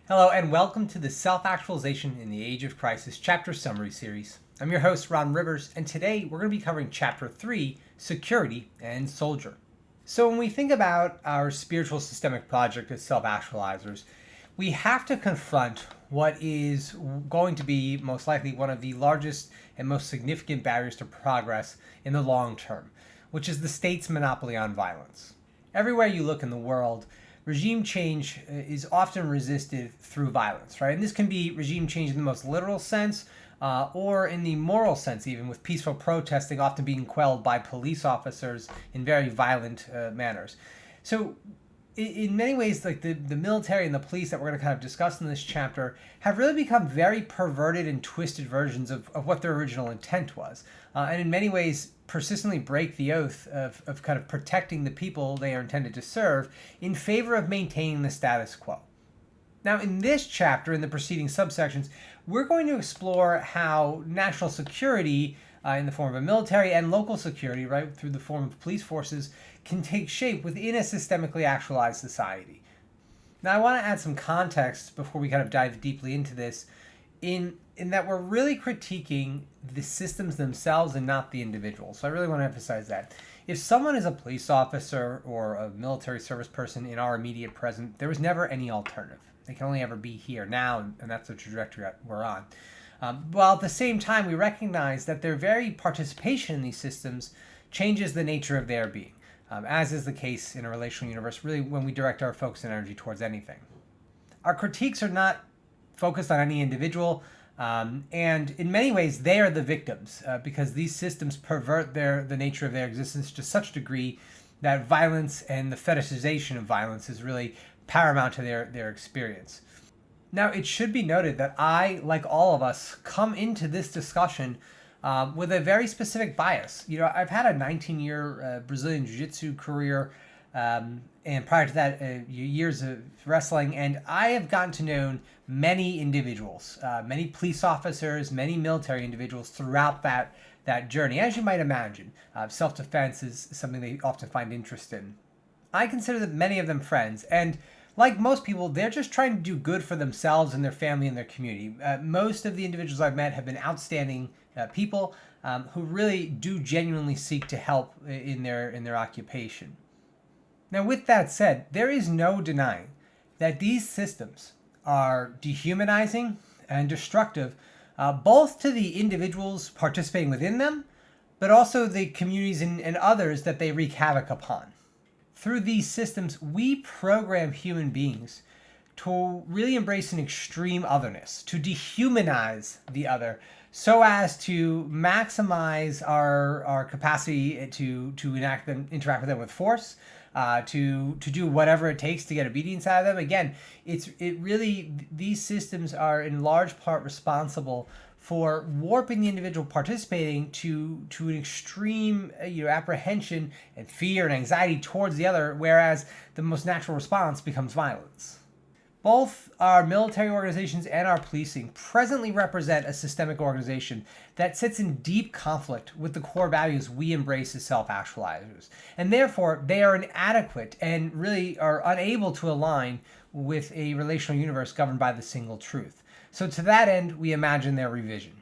Hello and welcome to the Self-Actualization in the Age of Crisis Chapter Summary Series. I'm your host, Ron Rivers, and today we're going to be covering Chapter 3, Security and Soldier. So when we think about our spiritual systemic project as self-actualizers, we have to confront what is going to be most likely one of the largest and most significant barriers to progress in the long term, which is the state's monopoly on violence. Everywhere you look in the world, regime change is often resisted through violence, right? And this can be regime change in the most literal sense, or in the moral sense, even with peaceful protesting often being quelled by police officers in very violent manners. So in many ways, like the military and the police that we're going to kind of discuss in this chapter have really become very perverted and twisted versions of what their original intent was. And in many ways, persistently break the oath of kind of protecting the people they are intended to serve in favor of maintaining the status quo. Now, in this chapter, in the preceding subsections, we're going to explore how national security in the form of a military and local security, right, through the form of police forces, can take shape within a systemically actualized society. Now, I want to add some context before we kind of dive deeply into this, in that we're really critiquing the systems themselves and not the individuals. So I really want to emphasize that. If someone is a police officer or a military service person in our immediate present, there was never any alternative. They can only ever be here now, and that's the trajectory we're on. While at the same time, we recognize that their very participation in these systems changes the nature of their being, as is the case in a relational universe, really when we direct our focus and energy towards anything. Our critiques are not focused on any individual, and in many ways, they are the victims, because these systems pervert the nature of their existence to such a degree that violence and the fetishization of violence is really paramount to their experience. Now, it should be noted that I, like all of us, come into this discussion with a very specific bias. You know, I've had a 19-year Brazilian Jiu-Jitsu career, and prior to that, years of wrestling, and I have gotten to know many individuals, many police officers, many military individuals throughout that journey. As you might imagine, self-defense is something they often find interest in. I consider that many of them friends, and like most people, they're just trying to do good for themselves and their family and their community. Most of the individuals I've met have been outstanding people who really do genuinely seek to help in their occupation. Now, with that said, there is no denying that these systems are dehumanizing and destructive, both to the individuals participating within them, but also the communities and others that they wreak havoc upon. Through these systems, we program human beings to really embrace an extreme otherness, to dehumanize the other, so as to maximize our capacity to interact with them with force, to do whatever it takes to get obedience out of them. Again, these systems are in large part responsible for warping the individual participating to an extreme apprehension and fear and anxiety towards the other, whereas the most natural response becomes violence. Both our military organizations and our policing presently represent a systemic organization that sits in deep conflict with the core values we embrace as self-actualizers. And therefore, they are inadequate and really are unable to align with a relational universe governed by the single truth. So to that end, we imagine their revision.